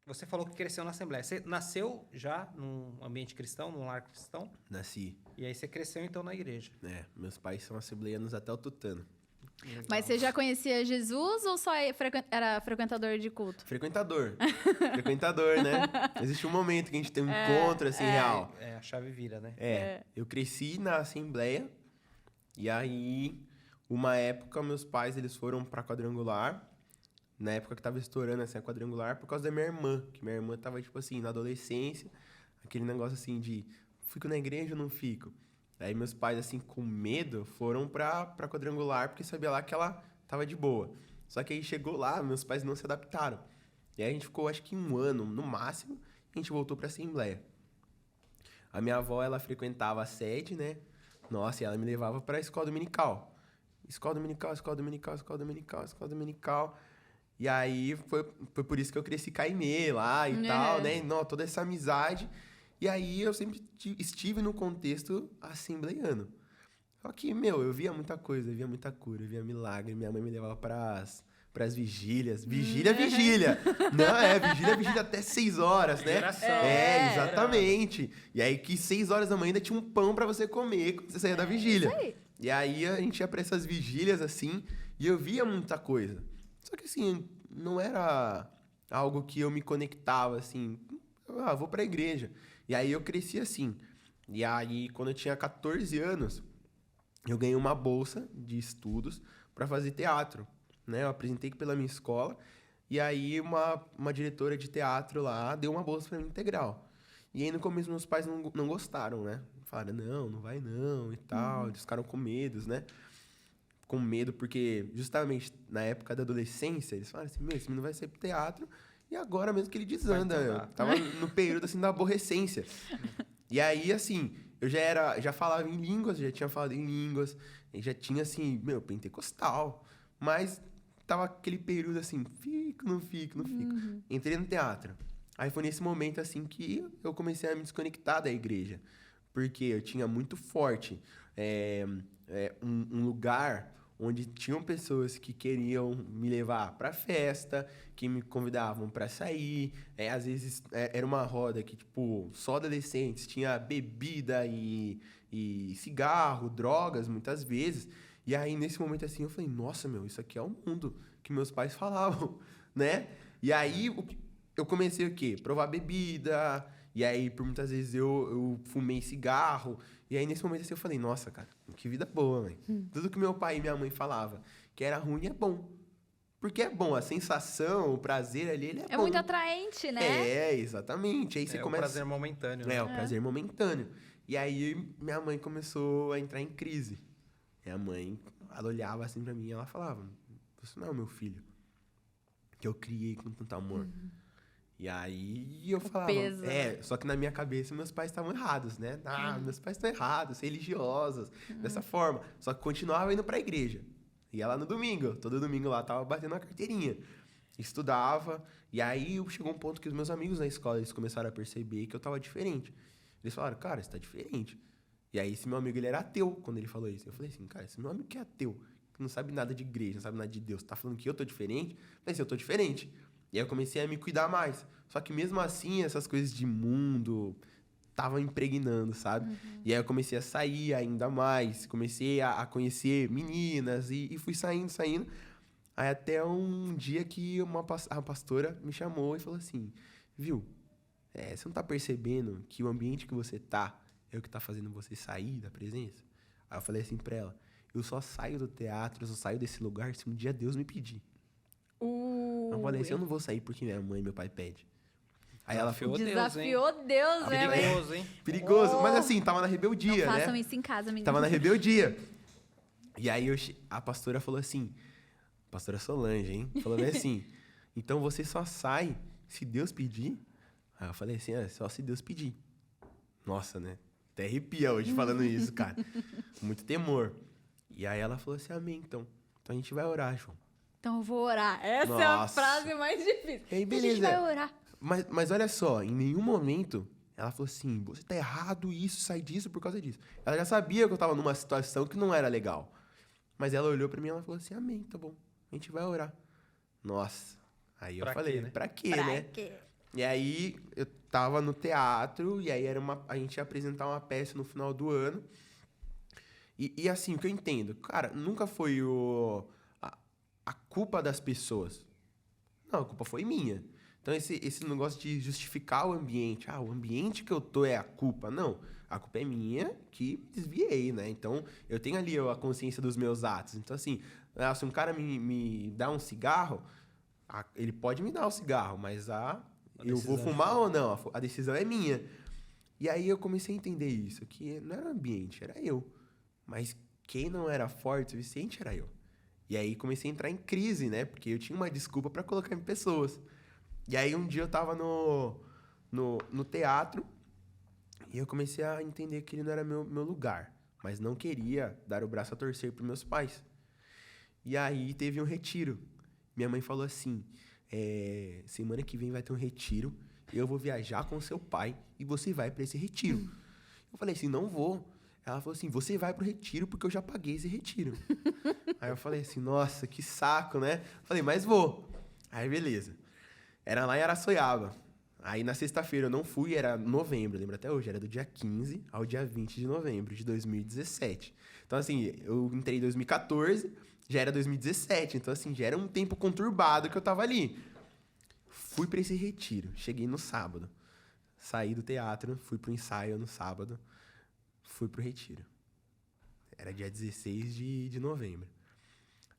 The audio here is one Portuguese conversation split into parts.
Você falou que cresceu na Assembleia. Você nasceu já num ambiente cristão, num lar cristão? Nasci. E aí você cresceu, então, na igreja. Meus pais são assembleianos até o tutano. Legal. Mas você já conhecia Jesus ou só era frequentador de culto? Frequentador. Frequentador, né? Existe um momento que a gente tem um encontro, assim, real. É, a chave vira, né? Eu cresci na Assembleia e aí, uma época, meus pais, eles foram pra Quadrangular, na época que tava estourando, assim, a Quadrangular, por causa da minha irmã, que minha irmã tava, tipo assim, na adolescência, aquele negócio, assim, de fico na igreja ou não fico? Aí meus pais, assim, com medo, foram pra Quadrangular, porque sabia lá que ela tava de boa. Só que aí chegou lá, meus pais não se adaptaram. E aí a gente ficou, acho que 1 ano, no máximo, e a gente voltou pra Assembleia. A minha avó, ela frequentava a sede, né? Nossa, e ela me levava pra escola dominical. Escola dominical, escola dominical, escola dominical, escola dominical. E aí foi por isso que eu cresci Caimê lá e tal, né? Não, toda essa amizade. E aí eu sempre estive no contexto assembleiano. Só que, eu via muita coisa, eu via muita cura, eu via milagre. Minha mãe me levava pras vigílias. Vigília. Não, vigília até 6 horas, né? Geração. Exatamente. E aí que 6 horas da manhã ainda tinha um pão pra você comer quando você saía da vigília. Isso aí. E aí a gente ia pra essas vigílias, assim, e eu via muita coisa. Só que, assim, não era algo que eu me conectava, assim, vou pra igreja. E aí eu cresci assim. E aí, quando eu tinha 14 anos, eu ganhei uma bolsa de estudos para fazer teatro, né? Eu apresentei pela minha escola e aí uma diretora de teatro lá deu uma bolsa para mim integral. E aí no começo meus pais não gostaram, né? Falaram, não vai não e tal. Eles ficaram com medos, né? Com medo porque justamente na época da adolescência, eles falaram assim, esse menino vai sair pro teatro e agora mesmo que ele desanda. Eu tava no período assim da aborrecência. E aí, assim, eu já falava em línguas, já tinha falado em línguas, e já tinha, assim, pentecostal. Mas tava aquele período assim, não fico. Entrei no teatro. Aí foi nesse momento, assim, que eu comecei a me desconectar da igreja. Porque eu tinha muito forte um lugar onde tinham pessoas que queriam me levar pra festa, que me convidavam pra sair. Às vezes era uma roda que, tipo, só adolescentes, tinha bebida e cigarro, drogas, muitas vezes. E aí, nesse momento, assim, eu falei, nossa, isso aqui é o mundo que meus pais falavam, né? E aí, eu comecei o quê? Provar bebida, e aí, por muitas vezes, eu fumei cigarro. E aí, nesse momento, assim, eu falei, nossa, cara, que vida boa, mãe. Tudo que meu pai e minha mãe falavam que era ruim é bom. Porque é bom, a sensação, o prazer ali, ele é bom. É muito atraente, né? Exatamente. Aí você começa... o prazer momentâneo. Né? O prazer momentâneo. E aí, minha mãe começou a entrar em crise. Minha mãe, ela olhava assim pra mim e ela falava, você não é o meu filho, que eu criei com tanto amor. E aí eu falava... peso. Só que na minha cabeça meus pais estavam errados, né? Meus pais estão errados, religiosos, dessa forma. Só que continuava indo pra igreja. Ia lá no domingo, todo domingo lá, tava batendo a carteirinha. Estudava, e aí chegou um ponto que os meus amigos na escola, eles começaram a perceber que eu tava diferente. Eles falaram, cara, você tá diferente. E aí esse meu amigo, ele era ateu quando ele falou isso. Eu falei assim, cara, esse meu amigo que é ateu, que não sabe nada de igreja, não sabe nada de Deus, tá falando que eu tô diferente? Mas eu tô diferente. E aí eu comecei a me cuidar mais. Só que mesmo assim, essas coisas de mundo estavam impregnando, sabe? E aí eu comecei a sair ainda mais, comecei a conhecer meninas e fui saindo. Aí até um dia que a pastora me chamou e falou assim, viu, você não tá percebendo que o ambiente que você tá é o que tá fazendo você sair da presença? Aí eu falei assim pra ela, eu só saio do teatro, eu só saio desse lugar se um dia Deus me pedir. Eu falei assim, eu não vou sair porque minha mãe e meu pai pedem. Aí ela falou, Desafiou Deus, né? Perigoso, hein? perigoso. Mas assim, tava na rebeldia, Não né? façam isso em casa, meninas. Tava na rebeldia. E aí a pastora falou assim, pastora Solange, hein? Falou bem assim, então você só sai se Deus pedir? Aí eu falei assim, só se Deus pedir. Nossa, né? Até arrepia hoje falando isso, cara. Muito temor. E aí ela falou assim, amém, então. Então a gente vai orar, João. Então eu vou orar. Essa é a frase mais difícil. E aí, beleza. A gente vai orar. Mas olha só, em nenhum momento ela falou assim, você tá errado isso, sai disso por causa disso. Ela já sabia que eu tava numa situação que não era legal. Mas ela olhou pra mim e ela falou assim, amém, tá bom, a gente vai orar. Nossa, aí eu falei, pra quê, né? E aí, eu tava no teatro, e aí a gente ia apresentar uma peça no final do ano. E assim, o que eu entendo, cara, nunca foi a culpa das pessoas. Não, a culpa foi minha. Então, esse negócio de justificar o ambiente. O ambiente que eu tô é a culpa. Não, a culpa é minha que desviei, né? Então, eu tenho ali a consciência dos meus atos. Então, assim, se um cara me dá um cigarro, ele pode me dar o cigarro, mas eu vou fumar ou não? A decisão é minha. E aí eu comecei a entender isso, que não era o ambiente, era eu. Mas quem não era forte o suficiente era eu. E aí comecei a entrar em crise, né? Porque eu tinha uma desculpa pra colocar em pessoas. E aí um dia eu tava no teatro e eu comecei a entender que ele não era meu lugar. Mas não queria dar o braço a torcer pros meus pais. E aí teve um retiro. Minha mãe falou assim, semana que vem vai ter um retiro, eu vou viajar com seu pai e você vai pra esse retiro. Eu falei assim, não vou. Ela falou assim, você vai pro retiro porque eu já paguei esse retiro. Aí eu falei assim, nossa, que saco, né? Falei, mas vou. Aí beleza. Era lá em Araçoiaba. Aí na sexta-feira eu não fui, era novembro, lembro até hoje, era do dia 15 ao dia 20 de novembro de 2017. Então assim, eu entrei em 2014, já era 2017, então assim, já era um tempo conturbado que eu tava ali. Fui pra esse retiro, cheguei no sábado. Saí do teatro, fui pro ensaio no sábado. Fui pro retiro. Era dia 16 de novembro.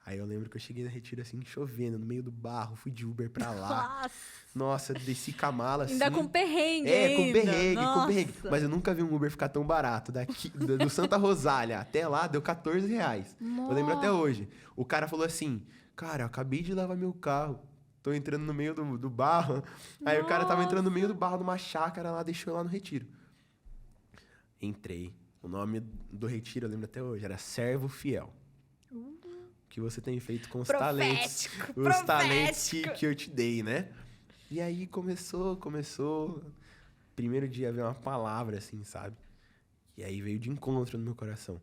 Aí eu lembro que eu cheguei no retiro assim, chovendo, no meio do barro, fui de Uber pra lá. Nossa, desci com a mala assim. Ainda com perrengue com perrengue, Nossa. com perrengue. Mas eu nunca vi um Uber ficar tão barato. Daqui, do Santa Rosália até lá, deu R$14. Eu lembro até hoje. O cara falou assim, cara, eu acabei de lavar meu carro. Tô entrando no meio do barro. Aí o cara tava entrando no meio do barro, numa chácara lá, deixou eu lá no retiro. Entrei. O nome do retiro, eu lembro até hoje, era Servo Fiel. O que você tem feito com os talentos. Os talentos que eu te dei, né? E aí começou. Primeiro dia veio uma palavra, assim, sabe? E aí veio de encontro no meu coração.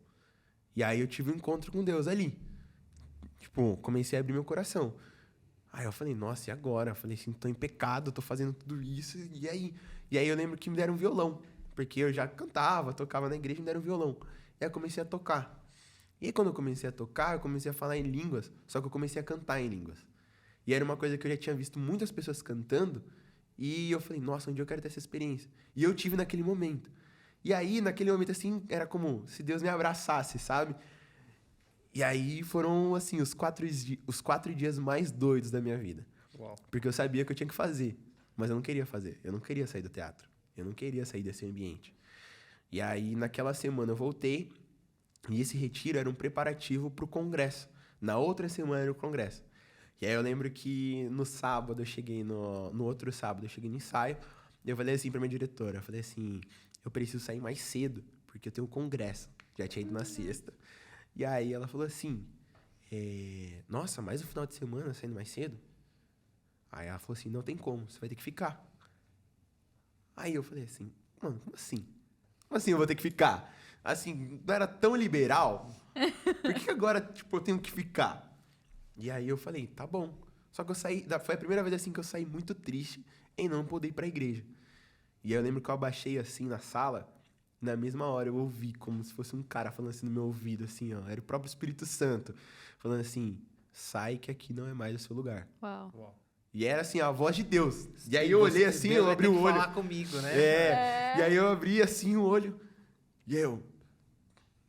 E aí eu tive um encontro com Deus ali. Tipo, comecei a abrir meu coração. Aí eu falei, nossa, e agora? Eu falei assim, tô em pecado, tô fazendo tudo isso, e aí? E aí eu lembro que me deram um violão. Porque eu já cantava, tocava na igreja e me deram um violão. E aí eu comecei a tocar. E aí quando eu comecei a tocar, eu comecei a falar em línguas, só que eu comecei a cantar em línguas. E era uma coisa que eu já tinha visto muitas pessoas cantando, e eu falei, nossa, um dia eu quero ter essa experiência. E eu tive naquele momento. E aí, naquele momento, assim, era como se Deus me abraçasse, sabe? E aí foram, assim, os 4 dias mais doidos da minha vida. Uau. Porque eu sabia que eu tinha que fazer, mas eu não queria fazer. Eu não queria sair do teatro. Eu não queria sair desse ambiente. E aí, naquela semana, eu voltei. E esse retiro era um preparativo para o congresso. Na outra semana era o congresso. E aí eu lembro que no sábado, eu cheguei no outro sábado, eu cheguei no ensaio. E eu falei assim para minha diretora. Eu falei assim, eu preciso sair mais cedo, porque eu tenho um congresso. Já tinha ido na sexta. E aí ela falou assim, nossa, mais um final de semana saindo mais cedo? Aí ela falou assim, não tem como, você vai ter que ficar. Aí eu falei assim, mano, como assim? Como assim eu vou ter que ficar? Assim, não era tão liberal? Por que agora, tipo, eu tenho que ficar? E aí eu falei, tá bom. Só que eu saí, foi a primeira vez assim que eu saí muito triste em não poder ir pra igreja. E aí eu lembro que eu abaixei assim na sala, na mesma hora eu ouvi como se fosse um cara falando assim no meu ouvido, assim, ó. Era o próprio Espírito Santo, falando assim, sai que aqui não é mais o seu lugar. Uau. Uau. E era assim, a voz de Deus. E aí eu olhei assim, eu abri o olho. Falar comigo, né? E aí eu abri assim o olho. E eu,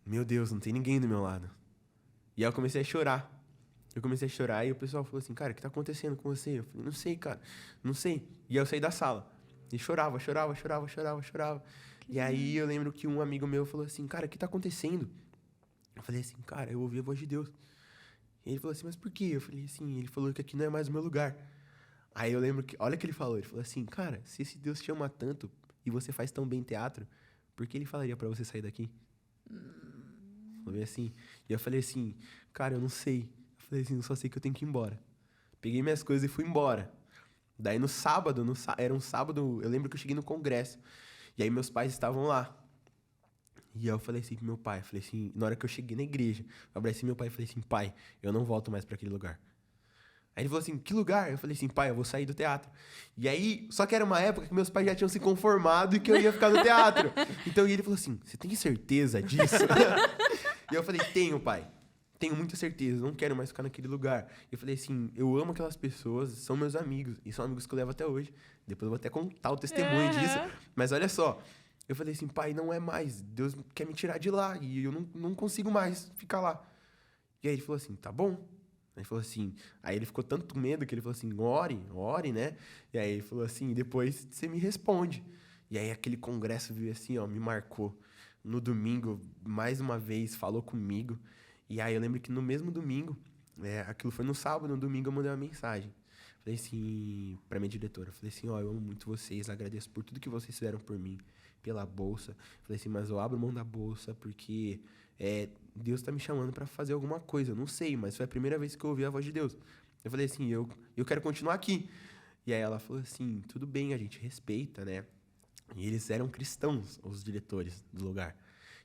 meu Deus, não tem ninguém do meu lado. E aí eu comecei a chorar. E o pessoal falou assim, cara, o que tá acontecendo com você? Eu falei, não sei, cara, não sei. E aí eu saí da sala. E chorava. E aí eu lembro que um amigo meu falou assim, cara, o que tá acontecendo? Eu falei assim, cara, eu ouvi a voz de Deus. E ele falou assim, mas por quê? Eu falei assim, ele falou que aqui não é mais o meu lugar. Aí eu lembro que, olha o que ele falou assim, cara, se esse Deus te ama tanto e você faz tão bem teatro, por que ele falaria pra você sair daqui? Falou bem assim. E eu falei assim, cara, eu não sei. Eu falei assim, eu só sei que eu tenho que ir embora. Peguei minhas coisas e fui embora. Daí no sábado, era um sábado, eu lembro que eu cheguei no congresso. E aí meus pais estavam lá. E aí eu falei assim pro meu pai, falei assim, na hora que eu cheguei na igreja, eu abracei meu pai e falei assim, pai, eu não volto mais pra aquele lugar. Aí ele falou assim, que lugar? Eu falei assim, pai, eu vou sair do teatro. E aí, só que era uma época que meus pais já tinham se conformado e que eu ia ficar no teatro. Então, e ele falou assim, você tem certeza disso? E eu falei, tenho, pai. Tenho muita certeza, não quero mais ficar naquele lugar. Eu falei assim, eu amo aquelas pessoas, são meus amigos. E são amigos que eu levo até hoje. Depois eu vou até contar o testemunho disso. Mas olha só, eu falei assim, pai, não é mais. Deus quer me tirar de lá e eu não consigo mais ficar lá. E aí ele falou assim, tá bom. Aí ele falou assim, aí ele ficou tanto medo que ele falou assim, ore, né? E aí ele falou assim, depois você me responde. E aí aquele congresso veio assim, ó, me marcou. No domingo, mais uma vez, falou comigo. E aí eu lembro que no mesmo domingo, aquilo foi no sábado, no domingo eu mandei uma mensagem. Falei assim, pra minha diretora, falei assim, ó, eu amo muito vocês, agradeço por tudo que vocês fizeram por mim, pela bolsa. Falei assim, mas eu abro mão da bolsa porque Deus tá me chamando pra fazer alguma coisa. Eu não sei, mas foi a primeira vez que eu ouvi a voz de Deus. Eu falei assim, eu quero continuar aqui. E aí ela falou assim, tudo bem, a gente respeita, né? E eles eram cristãos, os diretores do lugar.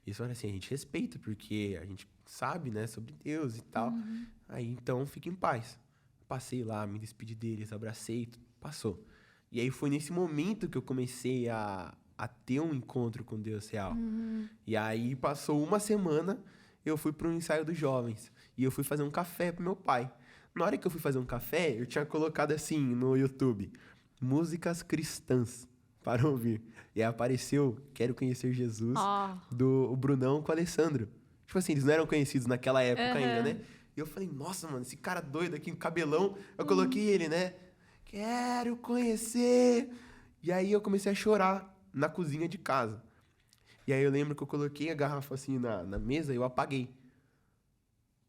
E eles falaram assim, a gente respeita, porque a gente sabe, né, sobre Deus e tal. Aí, então, fica em paz. Passei lá, me despedi deles, abracei, passou. E aí foi nesse momento que eu comecei a ter um encontro com Deus real. E aí passou uma semana, eu fui para um ensaio dos jovens. E eu fui fazer um café pro meu pai. Na hora que eu fui fazer um café, eu tinha colocado assim no YouTube, músicas cristãs para ouvir. E aí apareceu Quero Conhecer Jesus, do Brunão com o Alessandro. Tipo assim, eles não eram conhecidos naquela época ainda, né? E eu falei, nossa, mano, esse cara doido aqui, um cabelão. Eu coloquei ele, né? Quero conhecer. E aí eu comecei a chorar na cozinha de casa. E aí eu lembro que eu coloquei a garrafa assim na mesa e eu apaguei.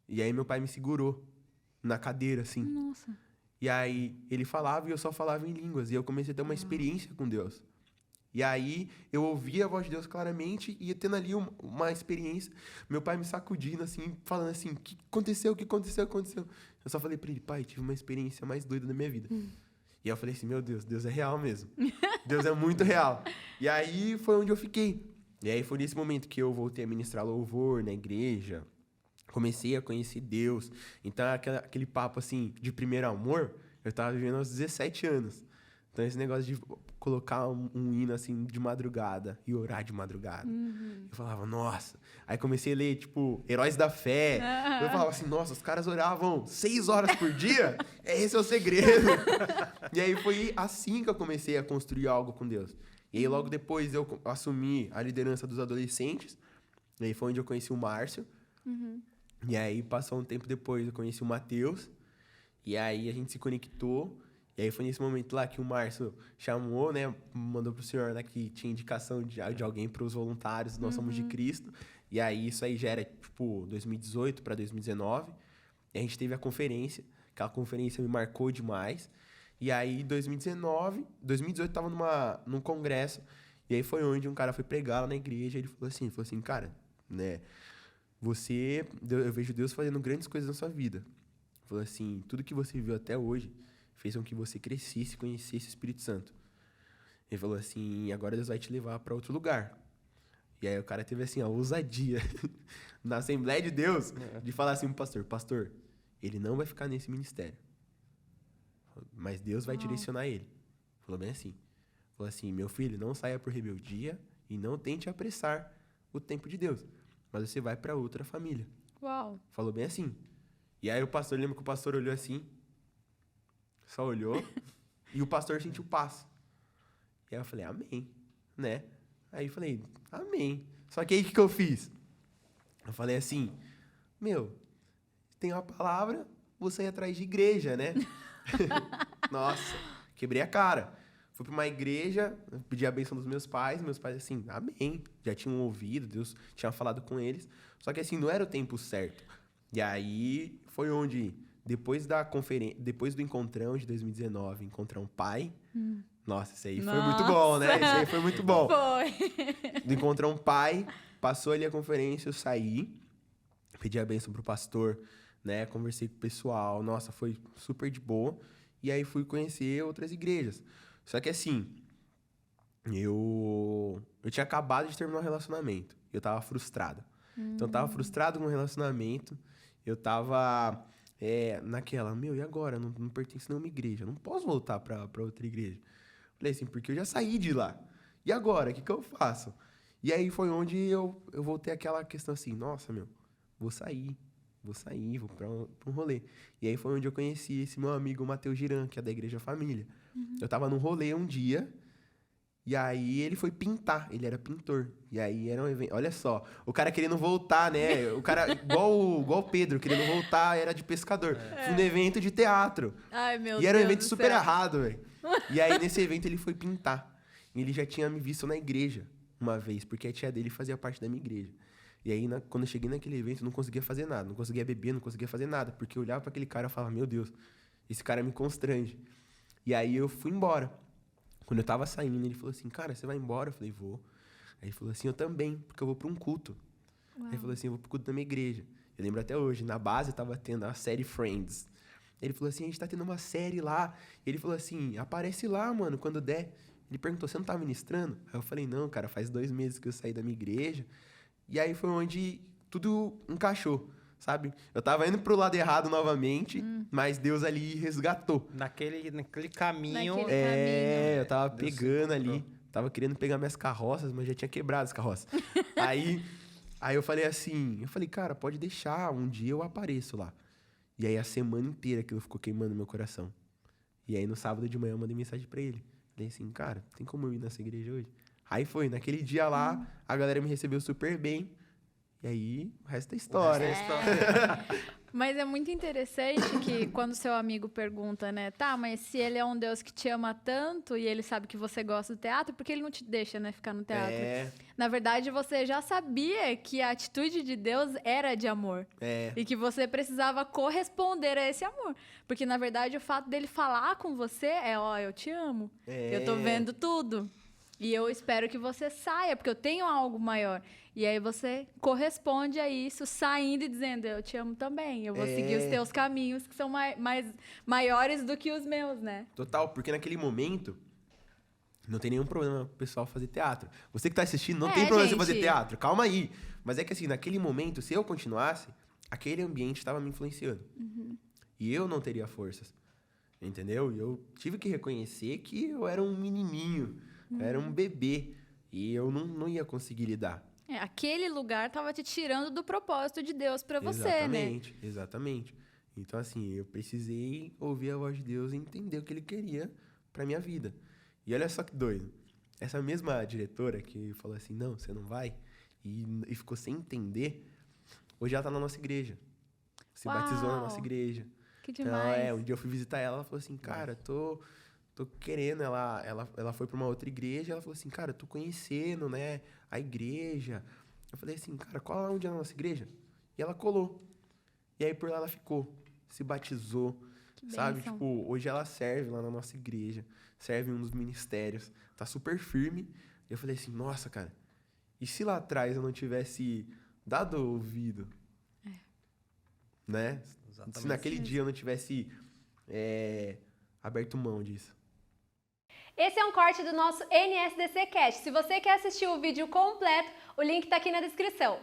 E aí meu pai me segurou na cadeira, assim. Nossa. E aí ele falava e eu só falava em línguas. E eu comecei a ter uma experiência com Deus. E aí eu ouvia a voz de Deus claramente e ia tendo ali uma experiência. Meu pai me sacudindo assim, falando assim, o que aconteceu? Eu só falei pra ele, pai, tive uma experiência mais doida da minha vida. E aí eu falei assim, meu Deus, Deus é real mesmo. Deus é muito real. E aí foi onde eu fiquei. E aí foi nesse momento que eu voltei a ministrar louvor na igreja. Comecei a conhecer Deus. Então aquele papo assim, de primeiro amor, eu tava vivendo aos 17 anos. Então esse negócio de colocar um hino assim de madrugada e orar de madrugada. Eu falava, nossa. Aí comecei a ler, tipo, Heróis da Fé. Eu falava assim, nossa, os caras oravam 6 horas por dia? Esse é o segredo. E aí foi assim que eu comecei a construir algo com Deus. E aí logo depois eu assumi a liderança dos adolescentes. E aí foi onde eu conheci o Márcio. E aí passou um tempo depois eu conheci o Matheus. E aí a gente se conectou. E aí foi nesse momento lá que o Márcio chamou, né? Mandou pro senhor, né? Que tinha indicação de alguém para os voluntários Nós Somos de Cristo. E aí isso aí já era, tipo, 2018 para 2019. E a gente teve a conferência. Aquela conferência me marcou demais. E aí, 2018, eu tava num congresso. E aí foi onde um cara foi pregar lá na igreja. E ele falou assim, cara, né? Eu vejo Deus fazendo grandes coisas na sua vida. Ele falou assim, tudo que você viveu até hoje fez com que você crescesse e conhecesse o Espírito Santo. Ele falou assim, agora Deus vai te levar para outro lugar. E aí o cara teve assim, a ousadia na Assembleia de Deus de falar assim pro pastor, ele não vai ficar nesse ministério. Mas Deus vai direcionar ele. Falou bem assim. Falou assim, meu filho, não saia por rebeldia e não tente apressar o tempo de Deus. Mas você vai para outra família. Uau. Falou bem assim. E aí lembra que o pastor olhou assim, só olhou, e o pastor sentiu paz. E aí eu falei, amém, né? Aí eu falei, amém. Só que aí o que eu fiz? Eu falei assim, tem uma palavra, vou sair atrás de igreja, né? Nossa, quebrei a cara. Fui para uma igreja, pedi a bênção dos meus pais assim, amém. Já tinham ouvido, Deus tinha falado com eles. Só que assim, não era o tempo certo. E aí foi onde, depois do encontrão de 2019, Encontrão Pai. Nossa, isso aí foi muito bom, né? Isso aí foi muito bom. Foi. Do Encontrão Pai, passou ali a conferência, eu saí, pedi a bênção pro pastor, né? Conversei com o pessoal, nossa, foi super de boa. E aí fui conhecer outras igrejas. Só que assim, eu tinha acabado de terminar um relacionamento. Eu tava frustrado. Então eu tava frustrado com o relacionamento. Eu tava naquela, meu, e agora? Não pertence a nenhuma igreja. Não posso voltar pra outra igreja. Falei assim, porque eu já saí de lá. E agora? O que eu faço? E aí foi onde eu voltei àquela questão assim, nossa, meu, vou sair, vou pra um rolê. E aí foi onde eu conheci esse meu amigo, Matheus Giran, que é da Igreja Família. Eu tava num rolê um dia, e aí ele foi pintar, ele era pintor. E aí era um evento, olha só, o cara querendo voltar, né? O cara, igual o Pedro, querendo voltar, era de pescador. Fui num evento de teatro. Ai, meu Deus. E era um evento do super céu. errado, velho. E aí nesse evento ele foi pintar. E ele já tinha me visto na igreja uma vez, porque a tia dele fazia parte da minha igreja. E aí, quando eu cheguei naquele evento, eu não conseguia fazer nada. Não conseguia beber, não conseguia fazer nada. Porque eu olhava pra aquele cara e falava, meu Deus, esse cara me constrange. E aí eu fui embora. Quando eu tava saindo, ele falou assim, cara, você vai embora? Eu falei, vou. Aí ele falou assim, eu também, porque eu vou pra um culto. Uau. Aí ele falou assim, eu vou pro culto da minha igreja. Eu lembro até hoje, na base tava tendo a série Friends. Ele falou assim, a gente tá tendo uma série lá. Ele falou assim, aparece lá, mano, quando der. Ele perguntou, você não tá ministrando? Aí eu falei, não, cara, faz 2 meses que eu saí da minha igreja. E aí foi onde tudo encaixou, sabe? Eu tava indo pro lado errado novamente, mas Deus ali resgatou. Naquele caminho. Naquele Eu tava Deus pegando se ali, encontrou. tava querendo pegar minhas carroças, mas já tinha quebrado as carroças. aí eu falei assim, cara, pode deixar, um dia eu apareço lá. E aí a semana inteira aquilo ficou queimando meu coração. E aí no sábado de manhã eu mandei mensagem pra ele. Falei assim, cara, tem como eu ir nessa igreja hoje? Aí foi, naquele dia lá, a galera me recebeu super bem. E aí, o resto é história. Mas é muito interessante que quando seu amigo pergunta, né? Tá, mas se ele é um Deus que te ama tanto e ele sabe que você gosta do teatro, por que ele não te deixa, né, ficar no teatro? Na verdade, você já sabia que a atitude de Deus era de amor. E que você precisava corresponder a esse amor. Porque, na verdade, o fato dele falar com você é, ó, eu te amo. Eu tô vendo tudo. E eu espero que você saia, porque eu tenho algo maior. E aí você corresponde a isso, saindo e dizendo, eu te amo também. Eu vou seguir os teus caminhos, que são maiores do que os meus, né? Total, porque naquele momento, não tem nenhum problema pro pessoal fazer teatro. Você que tá assistindo, não tem problema você fazer teatro. Calma aí. Mas é que assim, naquele momento, se eu continuasse, aquele ambiente estava me influenciando. E eu não teria forças. Entendeu? E eu tive que reconhecer que eu era um menininho. Eu era um bebê. E eu não ia conseguir lidar. Aquele lugar tava te tirando do propósito de Deus pra você, Exatamente, né? exatamente. Então, assim, eu precisei ouvir a voz de Deus e entender o que Ele queria pra minha vida. E olha só que doido. Essa mesma diretora que falou assim, não, você não vai, e ficou sem entender, hoje ela tá na nossa igreja. Se batizou na nossa igreja. Que demais. Então, um dia eu fui visitar ela, ela falou assim, cara, tô querendo, ela foi pra uma outra igreja, ela falou assim, cara, tô conhecendo, né, a igreja. Eu falei assim, cara, cola lá onde é a nossa igreja. E ela colou. E aí por lá ela ficou, se batizou, sabe? bênção. Tipo, hoje ela serve lá na nossa igreja, serve em um dos ministérios, tá super firme. E eu falei assim, nossa, cara, e se lá atrás eu não tivesse dado ouvido, né? Exatamente. Se naquele dia eu não tivesse aberto mão disso. Esse é um corte do nosso NSDC Cast. Se você quer assistir o vídeo completo, o link tá aqui na descrição.